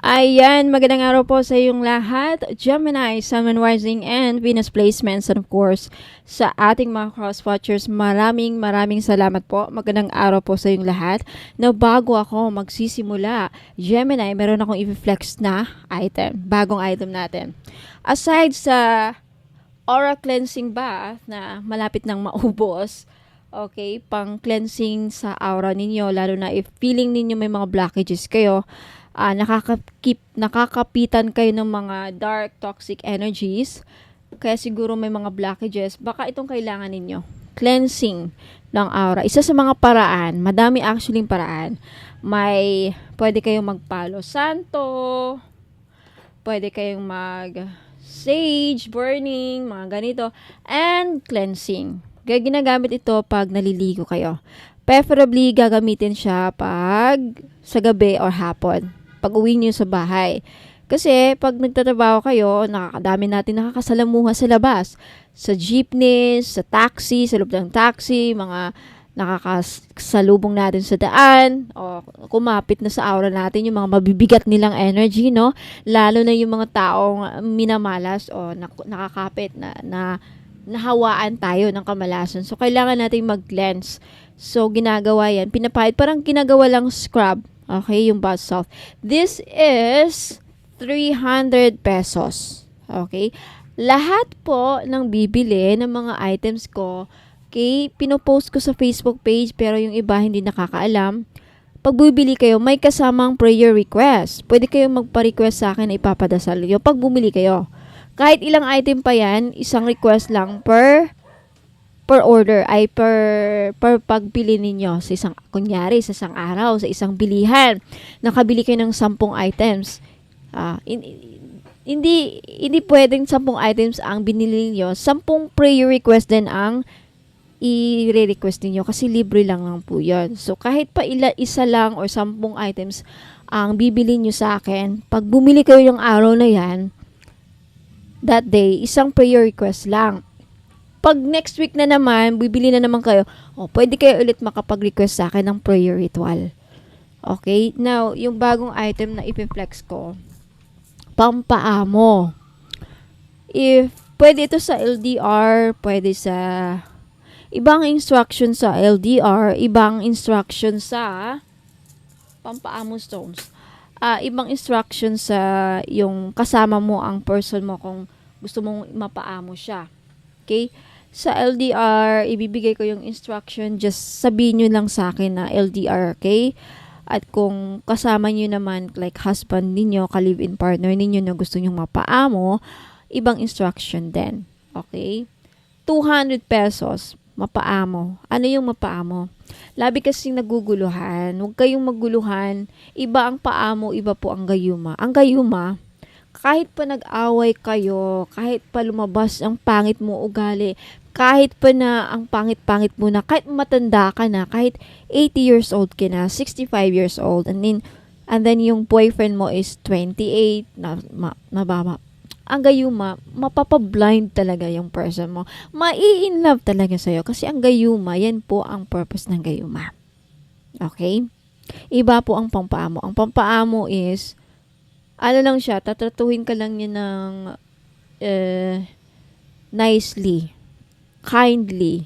Ayan, magandang araw po sa iyong lahat. Gemini, Sun, Moon, Rising, and Venus placements. And of course, sa ating mga cross-watchers, maraming salamat po. Magandang araw po sa iyong lahat. Now, bago ako magsisimula, Gemini, meron akong i-flex na item. Bagong item natin. Aside sa aura cleansing bath na malapit nang maubos, okay, pang cleansing sa aura ninyo, lalo na if feeling ninyo may mga blockages kayo, nakakapitan kayo ng mga dark, toxic energies, kaya siguro may mga blockages, baka itong kailangan ninyo. Cleansing ng aura. Isa sa mga paraan, madami actually paraan. Pwede kayong magpalo santo, pwede kayong sage, burning, mga ganito, and cleansing. Kaya ginagamit ito pag naliligo kayo. Preferably, gagamitin siya pag sa gabi or hapon. Pag uwi niyo sa bahay. Kasi, pag nagtatrabaho kayo, nakakadami natin nakakasalamuha sa labas. Sa jeepneys, sa taxi, sa loob ng taxi, mga nakakasalubong natin sa daan, o kumapit na sa aura natin yung mga mabibigat nilang energy, no? Lalo na yung mga taong minamalas o nakakapit na nahawaan tayo ng kamalasan. So, kailangan natin mag-cleanse. So, ginagawa yan. Pinapahid. Parang ginagawa lang scrub. Okay, yung bath salt. This is 300 pesos. Okay? Lahat po ng bibili ng mga items ko, okay, pinopost ko sa Facebook page, pero yung iba hindi nakakaalam. Pag bumili kayo, may kasamang prayer request. Pwede kayong magpa-request sa akin na ipapadasal nyo pag bumili kayo. Kahit ilang item pa yan, isang request lang per order, ay per pagpili ninyo sa isang, kunyari, sa isang araw, sa isang bilihan. Nakabili kayo ng 10 items. Hindi pwedeng 10 items ang binili niyo. 10 prayer request din ang i-request niyo kasi libre lang po 'yon. So kahit pa isa lang or 10 items ang bibili niyo sa akin, pag bumili kayo yung araw na 'yan, that day, isang prayer request lang. Pag next week na naman, bibili na naman kayo, pwede kayo ulit makapag-request sa akin ng prayer ritual. Okay? Now, yung bagong item na ipiflex ko, pampaamo. Pwede ito sa LDR, pwede sa ibang instruction sa LDR, ibang instruction sa pampaamo stones. Ibang instruction sa yung kasama mo, ang person mo, kung gusto mong mapaamo siya. Okay? Sa LDR, ibibigay ko yung instruction. Just sabihin nyo lang sa akin na LDR, okay? At kung kasama nyo naman, like husband ninyo, ka-live-in partner ninyo na gusto nyo mapaamo, ibang instruction din. Okay? 200 pesos, mapaamo. Ano yung mapaamo? Labi kasing naguguluhan. Huwag kayong maguluhan. Iba ang paamo, iba po ang gayuma. Ang gayuma, kahit pa nag-away kayo, kahit pa lumabas ang pangit mo ugali, kahit pa na ang pangit-pangit mo na, kahit matanda ka na, kahit 80 years old ka na, 65 years old, and then yung boyfriend mo is 28, mababa. Ang gayuma, mapapablind talaga yung person mo. Mai-in love talaga sa'yo kasi ang gayuma, yan po ang purpose ng gayuma. Okay? Iba po ang pampaamo. Ang pampaamo is, lang siya, tatratuhin ka lang niya ng nicely, kindly.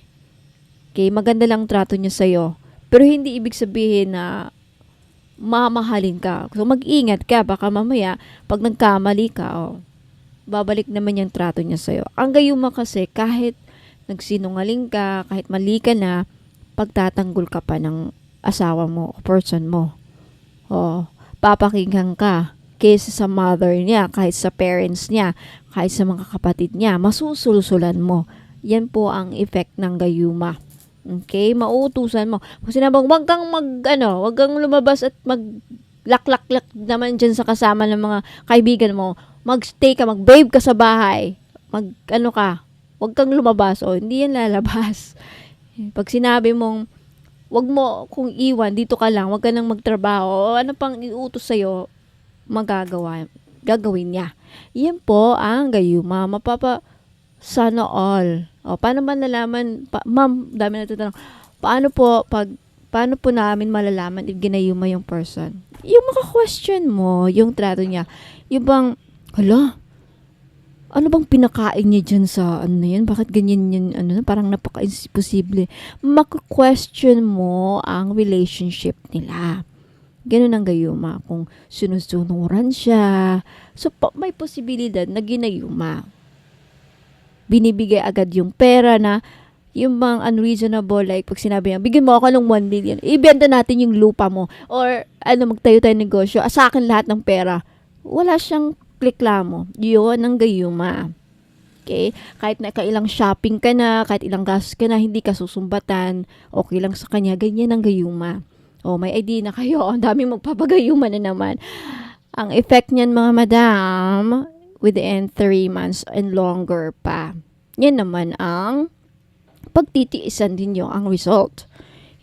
Okay, maganda lang trato niya sa'yo. Pero hindi ibig sabihin na mamahalin ka. So, mag-ingat ka. Baka mamaya, pag nagkamali ka, babalik naman yung trato niya sa'yo. Ang gayuma kasi, kahit nagsinungaling ka, kahit mali ka na, pagtatanggol ka pa ng asawa mo o person mo. Papakinggan ka kaysa sa mother niya, kahit sa parents niya, kahit sa mga kapatid niya, masusulusulan mo. Yan po ang effect ng gayuma. Okay? Mauutusan mo. Kung sinabang, wag kang lumabas at maglaklak-lak naman dyan sa kasama ng mga kaibigan mo. Magstay ka, mag-babe ka sa bahay. Wag kang lumabas. Hindi yan lalabas. Pag sinabi mong, wag mo kung iwan, dito ka lang, wag ka nang magtrabaho, ano pang iutos sa'yo, gagawin niya. Yan po ang gayuma. Sana all. Paano ba nalaman, ma'am, dami na tatanong, paano po pag Paano po namin malalaman if ginayuma yung person? Yung maka-question mo, yung trato niya. Yung bang, hala, ano bang pinakain niya dyan sa ano yan? Bakit ganyan yun? Ano, parang napaka-imposible. Maka-question mo ang relationship nila. Ganun ang gayuma. Kung sinusunuran siya. So, may posibilidad na ginayuma. Binibigay agad yung pera na yung bang unreasonable, like pag sinabi niya, bigyan mo ako ng 1 million, ibenta natin yung lupa mo, or magtayo tayo ng negosyo, sa akin lahat ng pera. Wala siyang reklamo. Yun ang gayuma. Okay? Kahit na kailang shopping ka na, kahit ilang gastos ka na, hindi ka susumbatan, okay lang sa kanya, ganyan ang gayuma. May idea na kayo, ang daming magpapagayuma na naman. Ang effect niyan, mga madam, within 3 months and longer pa. Yan naman ang pagtitiisan din nyo ang result.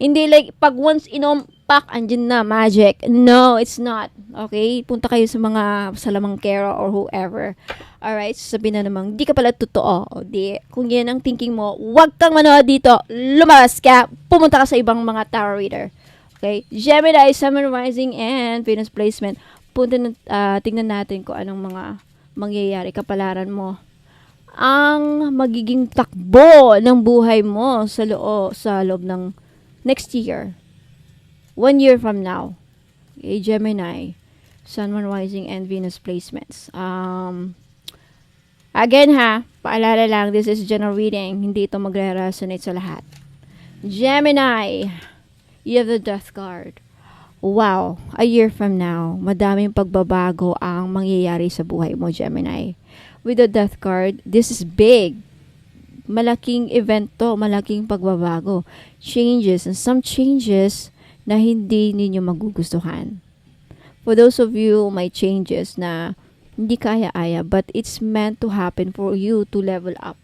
Hindi like, pag once inompak, andyan na, magic. No, it's not. Okay? Punta kayo sa mga salamangkero or whoever. Alright? Sabihin na namang, di ka pala totoo. O di, kung yan ang thinking mo, wag kang manood dito. Lumabas ka. Pumunta ka sa ibang mga tarot reader. Okay? Gemini, Sun, Rising, and Venus placement. Tingnan natin kung anong mga mangyayari kapalaran mo. Ang magiging takbo ng buhay mo sa loob ng next year. 1 year from now. Okay, Gemini, Sun, Rising, and Venus placements. Again paalala lang, this is general reading. Hindi ito magre-resonate sa lahat. Gemini, you have the Death card. Wow, a year from now, madaming pagbabago ang mangyayari sa buhay mo, Gemini. With the Death card, this is big. Malaking event to, malaking pagbabago. Changes, and some changes na hindi ninyo magugustuhan. For those of you may changes na hindi kaya-aya, but it's meant to happen for you to level up.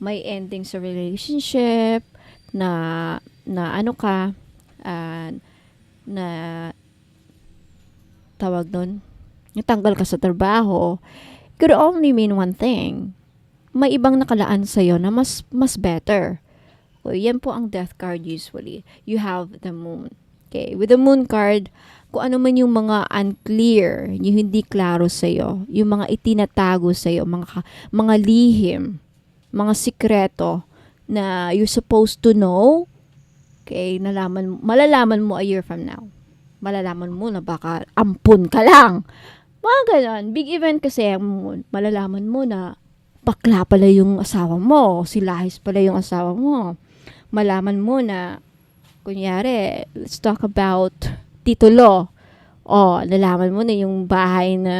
May ending sa relationship, na tawag nun, natanggal ka sa trabaho, could only mean one thing. May ibang nakalaan sa'yo na mas better. So, yan po ang Death card usually. You have the Moon. Okay, with the Moon card, kung ano man yung mga unclear, yung hindi klaro sa'yo, yung mga itinatago sa'yo, mga lihim, mga sikreto na you're supposed to know, okay, malalaman mo a year from now. Malalaman mo na baka ampun ka lang. Mga ganon. Big event kasi, malalaman mo na bakla pala yung asawa mo, silahis pala yung asawa mo. Malaman mo na, kunyari, let's talk about titulo. Nalaman mo na yung bahay na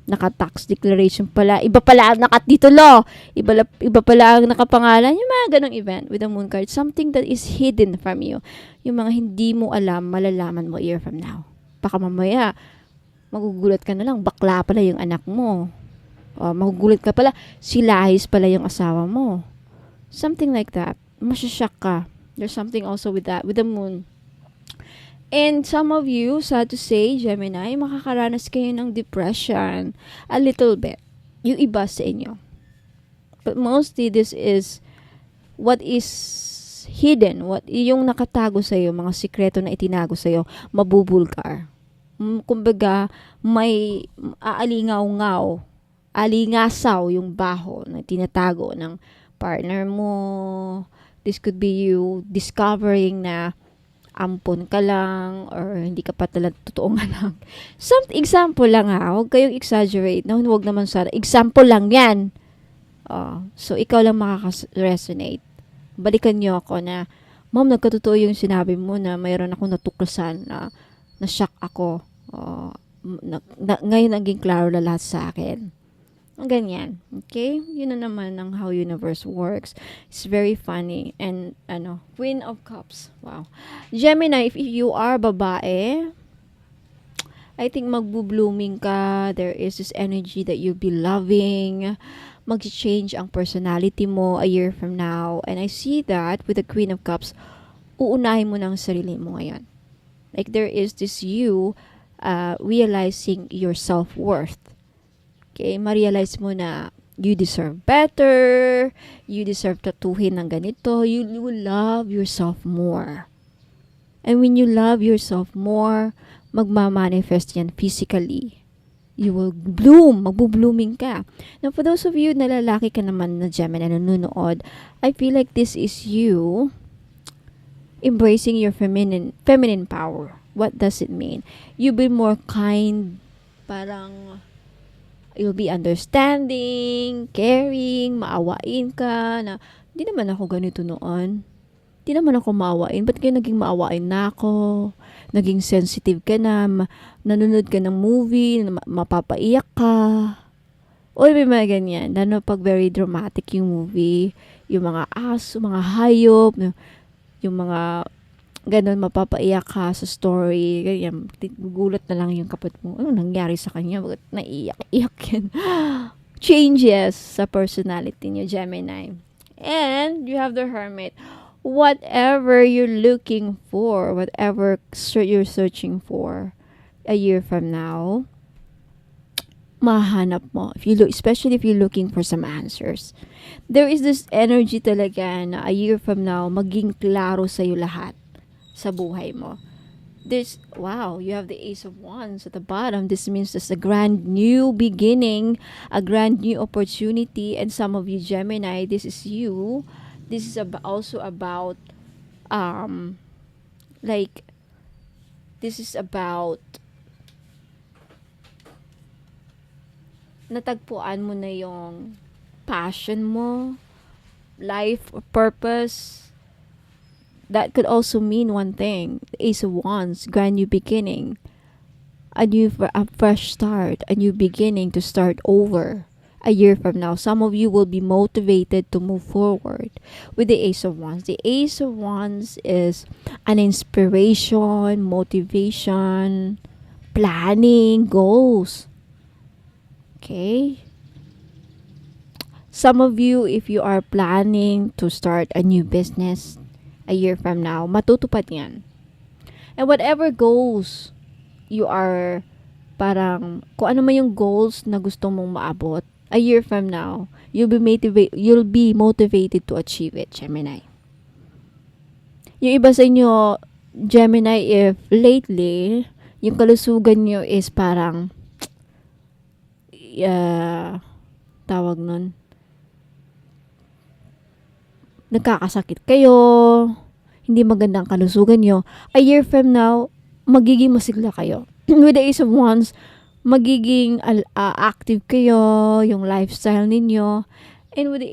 naka-tax declaration pala. Iba pala ang nakatitulo. Iba pala ang nakapangalan. Yung mga ganong event with the Moon card. Something that is hidden from you. Yung mga hindi mo alam, malalaman mo a year from now. Baka mamaya, magugulat ka na lang, bakla pala yung anak mo. Magugulat ka pala, silahis pala yung asawa mo. Something like that. Masyashock ka. There's something also with that, with the Moon. And some of you, sad to say, Gemini, makakaranas kayo ng depression. A little bit. Yung iba sa inyo. But mostly, this is what is hidden. Yung nakatago sa'yo, mga sikreto na itinago sa'yo, mabubulgar. Kumbaga, may alingasaw yung baho na tinatago ng partner mo. This could be you discovering na ampon ka lang or hindi ka pa talaga totoong anak. Some example lang huwag kayong exaggerate. No, huwag naman sana. Example lang yan. So, ikaw lang makaka-resonate. Balikan nyo ako na, Ma'am, nagkatotoo yung sinabi mo na mayroon akong natuklasan na shock ako. Ngayon naging klaro na lahat sa akin. Ganyan. Okay? Yun na naman ang how universe works. It's very funny. And, Queen of Cups. Wow. Gemini, if you are babae, I think magbo-blooming ka. There is this energy that you'll be loving. Mag-change ang personality mo a year from now. And I see that with the Queen of Cups, uunahin mo ng sarili mo ngayon. Like there is this you realizing your self-worth. Okay, ma-realize mo na you deserve better, you deserve tatuhin ng ganito, you will love yourself more. And when you love yourself more, magmamanifest yan physically. You will bloom. Magbo-blooming ka. Now, for those of you na lalaki ka naman na Gemini na nanonood, I feel like this is you embracing your feminine power. What does it mean? You'll be more kind. Parang you'll be understanding, caring, maawain ka na, hindi naman ako ganito noon. Hindi naman ako maawain. Ba't kayo naging maawain na ako? Naging sensitive ka na, nanonood ka ng movie, mapapaiyak ka. O may mga ganyan. Lalo pag very dramatic yung movie, yung mga aso, mga hayop, yung mga ganun, mapapaiyak ka sa story, ganyan, gugulat na lang yung kapat mo. Ano nangyari sa kanya? Bakit naiyak-iyak yan? Changes sa personality niyo, Gemini. And you have the Hermit. Whatever you're looking for, whatever you're searching for a year from now, mahanap mo. Especially if you're looking for some answers. There is this energy talaga na a year from now, maging klaro sa'yo lahat sa buhay mo. You have the Ace of Wands at the bottom. This means there's a grand new beginning, a grand new opportunity, and some of you Gemini, this is you. This is also about, this is about natagpuan mo na yung passion mo, life or purpose. That could also mean one thing. The Ace of Wands, grand new beginning. A fresh start, a new beginning to start over. A year from now, some of you will be motivated to move forward with the Ace of Wands. The Ace of Wands is an inspiration, motivation, planning, goals. Okay? Some of you, if you are planning to start a new business a year from now, matutupad yan. And whatever goals you are, parang, kung ano man yung goals na gusto mong maabot, a year from now, you'll be motivated to achieve it, Gemini. Yung iba sa inyo, Gemini, if lately, yung kalusugan nyo is parang, tawag nun, nagkakasakit kayo, hindi magandang kalusugan nyo, a year from now, magiging masigla kayo. With the Ace of Wands, magiging active kayo, yung lifestyle ninyo. And with the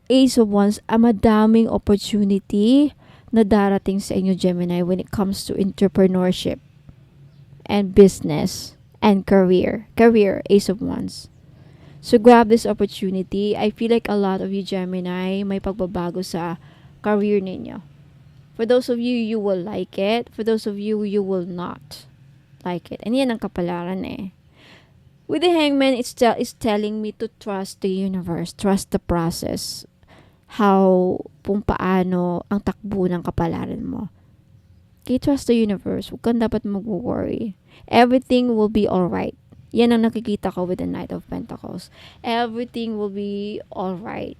Ace of Wands, madaming opportunity na darating sa inyo, Gemini, when it comes to entrepreneurship and business and career. Career, Ace of Wands. So grab this opportunity. I feel like a lot of you, Gemini, may pagbabago sa career ninyo. For those of you, you will like it. For those of you, you will not like it. And yan ang kapalaran eh. With the Hangman, it's telling me to trust the universe, trust the process, kung paano ang takbo ng kapalaran mo. Okay, trust the universe. Huwag kang dapat mag-worry. Everything will be alright. Yan ang nakikita ko with the Knight of Pentacles. Everything will be alright.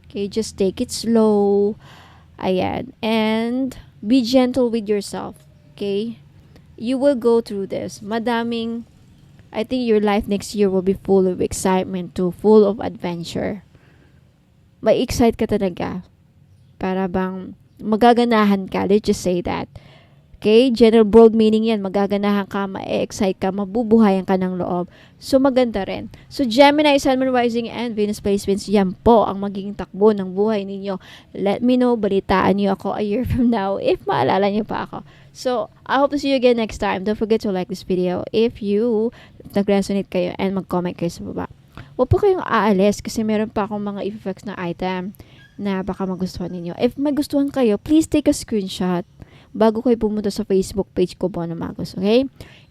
Okay, just take it slow. Ayan. And be gentle with yourself. Okay? You will go through this. I think your life next year will be full of excitement too, full of adventure. May excite ka talaga. Para bang magaganahan ka. Let's just say that. Okay? General broad meaning yan. Magaganahan ka, ma-excite ka, mabubuhayan ka ng loob. So, maganda rin. So, Gemini, Sun, Moon, Rising, and Venus placements, yan po ang magiging takbo ng buhay ninyo. Let me know, balitaan niyo ako a year from now if maalala niyo pa ako. So, I hope to see you again next time. Don't forget to like this video if nag-resonate kayo and mag-comment kayo sa baba. Huwag po kayong aalis kasi meron pa akong mga effects na item na baka magustuhan ninyo. If magustuhan kayo, please take a screenshot bago kayo pumunta sa Facebook page ko, Bono Magos. Okay?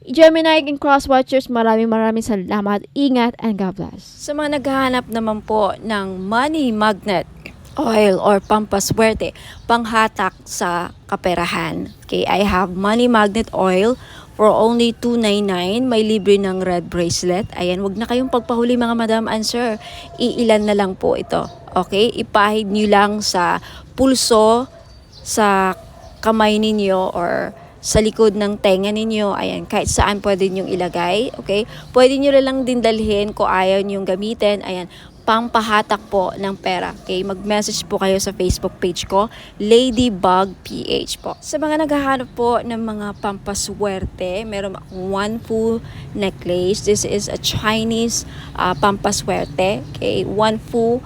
Gemini and Cross-Watchers, maraming salamat. Ingat and God bless. Sa mga naghahanap naman po ng money magnet oil or pampaswerte, panghatak sa kaperahan. Okay, I have money magnet oil for only $2.99. May libre ng red bracelet. Ayan, wag na kayong pagpahuli mga madam and sir. Iilan na lang po ito. Okay, ipahid nyo lang sa pulso, sa kamay ninyo or sa likod ng tenga ninyo. Ayan, kahit saan pwede nyo ilagay. Okay? Pwede nyo lang din dalhin kung ayaw nyo gamitin. Ayan, pampahatak po ng pera. Okay? Mag-message po kayo sa Facebook page ko, Ladybug PH po. Sa mga naghahanap po ng mga pampaswerte, meron akong one full necklace. This is a Chinese pampaswerte. Okay? One full,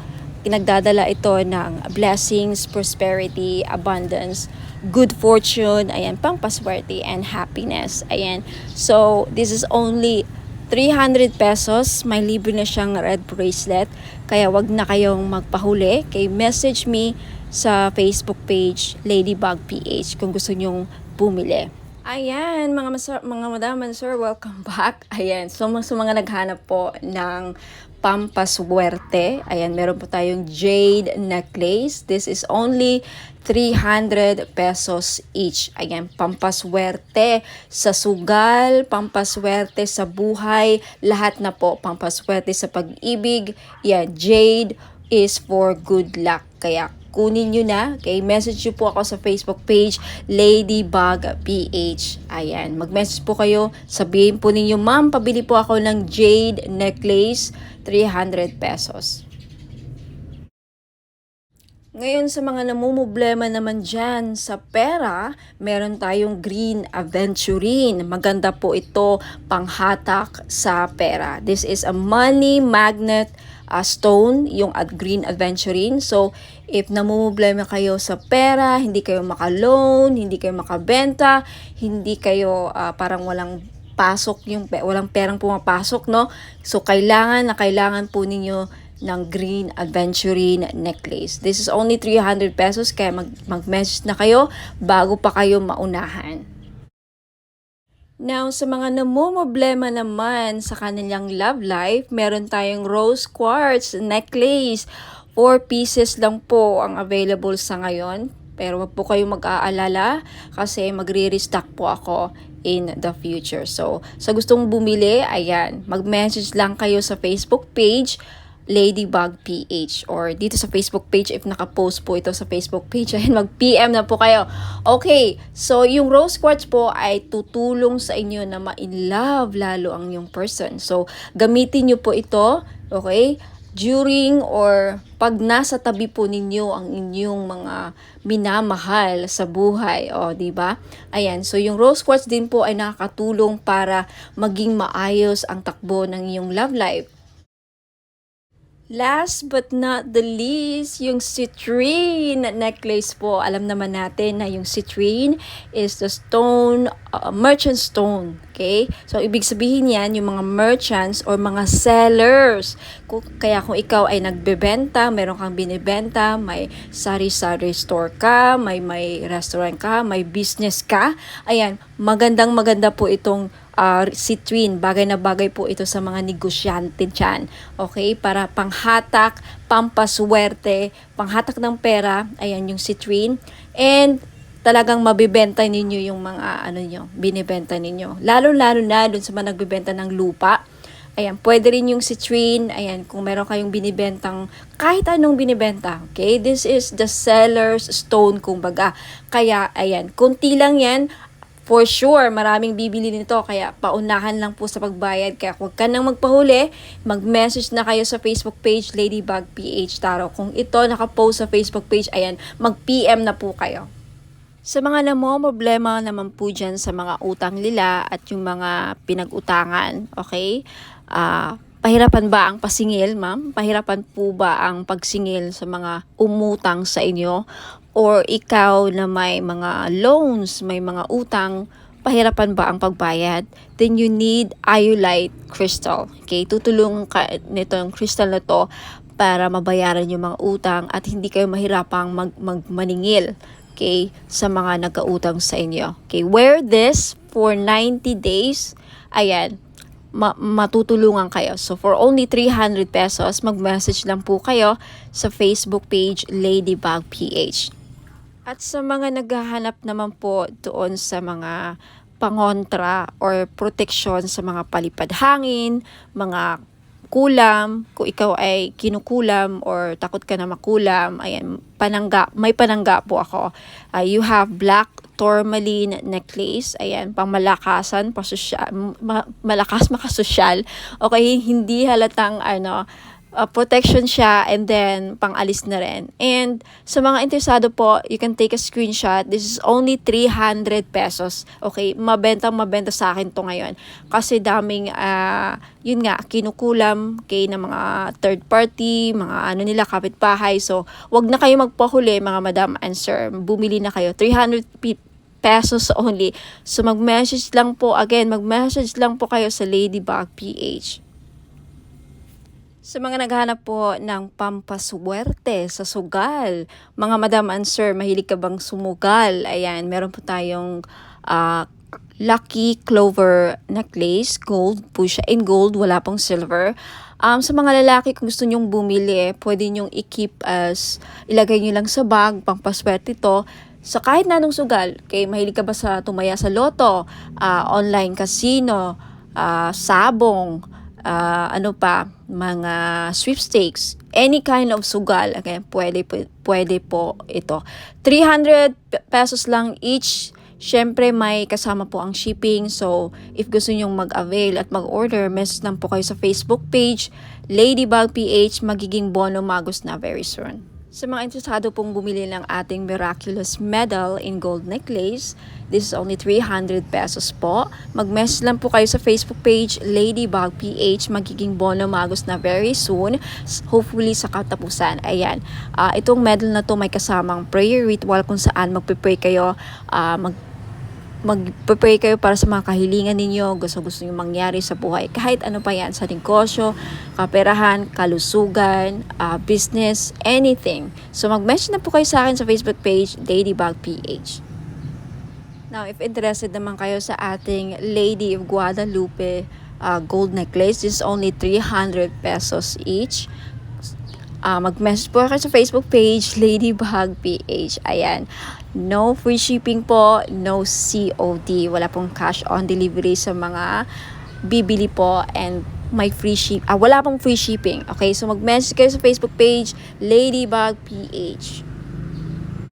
nagdadala ito ng blessings, prosperity, abundance, good fortune, ayan, pampaswerte, and happiness. Ayan. So, this is only 300 pesos. May libre na siyang red bracelet. Kaya wag na kayong magpahuli. Okay, message me sa Facebook page, Ladybug PH, kung gusto nyong bumili. Ayan, mga madam and sir, welcome back. Ayan, so sa mga naghanap po ng pampaswerte, ayan, meron po tayong jade necklace. This is only 300 pesos each. Ayan, pampaswerte sa sugal, pampaswerte sa buhay, lahat na po, pampaswerte sa pag-ibig. Yan, jade is for good luck. Kaya kunin nyo na. Okay, message nyo po ako sa Facebook page, Ladybug PH. Ayan, mag-message po kayo. Sabihin po ninyo, ma'am, pabili po ako ng jade necklace, 300 pesos. Ngayon sa mga namumblema naman dyan sa pera, meron tayong green aventurine. Maganda po ito panghatak sa pera. This is a money magnet stone, yung green aventurine. So, if namumblema kayo sa pera, hindi kayo maka-loan, hindi kayo makabenta, hindi kayo parang walang pasok, walang perang pumapasok, no? So, kailangan po ninyo ng green aventurine necklace. This is only 300 pesos, kaya mag-message na kayo bago pa kayo maunahan. Now, sa mga namumblema naman sa kanilang love life, meron tayong rose quartz necklace. 4 pieces lang po ang available sa ngayon. Pero wag po kayong mag-aalala kasi magre-restock po ako in the future. So, sa gustong bumili, ayan, mag-message lang kayo sa Facebook page, Ladybug PH, or dito sa Facebook page if naka-post po ito sa Facebook page, ayun, mag-PM na po kayo. Okay, so yung rose quartz po ay tutulong sa inyo na ma-in-love lalo ang yung person. So, gamitin nyo po ito, okay, during or pag nasa tabi po ninyo ang inyong mga minamahal sa buhay, o di ba? Ayan, so yung rose quartz din po ay nakakatulong para maging maayos ang takbo ng iyong love life. Last but not the least, yung citrine necklace po. Alam naman natin na yung citrine is the stone, merchant stone. Okay? So, ibig sabihin yan, yung mga merchants or mga sellers. Kaya kung ikaw ay nagbebenta, meron kang binibenta, may sari-sari store ka, may restaurant ka, may business ka, ayan, maganda po itong citrine. Bagay na bagay po ito sa mga negosyante dyan. Okay? Para panghatak, pampaswerte, panghatak ng pera, ayan yung citrine. And talagang mabibenta ninyo yung mga binibenta ninyo. Lalo-lalo na dun sa mga nagbibenta ng lupa. Ayan, pwede rin yung citrine. Ayan, kung meron kayong binibentang kahit anong binibenta. Okay? This is the seller's stone, kumbaga. Kaya, ayan, kunti lang yan. For sure, maraming bibili nito, kaya paunahan lang po sa pagbayad. Kaya huwag ka nang magpahuli, mag-message na kayo sa Facebook page, Ladybug PH Tarot. Kung ito nakapost sa Facebook page, ayan, mag-PM na po kayo. Sa mga namomroblema naman po dyan sa mga utang nila at yung mga pinag-utangan, okay? Pahirapan ba ang pasingil, ma'am? Pahirapan po ba ang pagsingil sa mga umutang sa inyo? Or ikaw na may mga loans, may mga utang, pahirapan ba ang pagbayad? Then you need iolite crystal. Okay? Tutulong ka nito ang crystal na to para mabayaran yung mga utang at hindi kayo mahirapang maningil, okay, sa mga nagkautang sa inyo. Okay? Wear this for 90 days. Ayan. Matutulungan kayo. So, for only 300 pesos, mag-message lang po kayo sa Facebook page, Ladybug PH. At sa mga naghahanap naman po doon sa mga pangontra or protection sa mga palipad hangin, mga kulam, kung ikaw ay kinukulam or takot ka na makulam, ayan, may panangga po ako. You have black tourmaline necklace. Ayan, pang malakasan, malakas makasosyal. Okay, hindi halatang protection siya, and then pang-alis na rin. And sa mga interesado po, you can take a screenshot. This is only 300 pesos. Okay, mabenta sa akin to ngayon. Kasi daming, yun nga, kinukulam kay ng mga third party, mga nila, kapitbahay. So, wag na kayo magpahuli, mga madam and sir. Bumili na kayo. 300 pesos only. So, mag-message lang po kayo sa Ladybug PH. Sa mga naghahanap po ng pampaswerte sa sugal, mga madam and sir, mahilig ka bang sumugal? Ayan, meron po tayong Lucky Clover necklace, gold po siya, in gold, wala pong silver. Sa mga lalaki, kung gusto nyong bumili, pwede nyong i-keep ilagay nyo lang sa bag, pampaswerte to. Sa kahit na anong sugal, kay mahilig ka ba sa tumaya sa loto, online casino, sabong, mga sweepstakes, any kind of sugal, okay, pwede po ito. 300 pesos lang each. Syempre may kasama po ang shipping. So, if gusto nyong mag-avail at mag-order, message lang po kayo sa Facebook page, Ladybug PH, magiging bono magos na very soon. Sa mga interesado pong bumili ng ating miraculous medal in gold necklace, this is only 300 pesos po. Mag-message lang po kayo sa Facebook page, Ladybug PH, magiging bono magos na very soon, hopefully sa katapusan. Ayan, itong medal na to may kasamang prayer ritual kung saan magpe-pray kayo, mag-pray kayo para sa mga kahilingan ninyo, gusto nyo mangyari sa buhay. Kahit ano pa yan, sa negosyo, kaperahan, kalusugan, business, anything. So mag-message na po kayo sa akin sa Facebook page, Ladybug PH. Now, if interested naman kayo sa ating Lady of Guadalupe gold necklace, this is only 300 pesos each. Mag-message po kayo sa Facebook page, Ladybug PH. Ayan. No free shipping po, no COD. Wala pong cash on delivery sa mga bibili po, and may wala pong free shipping. Okay, so mag-message kayo sa Facebook page, Ladybug PH.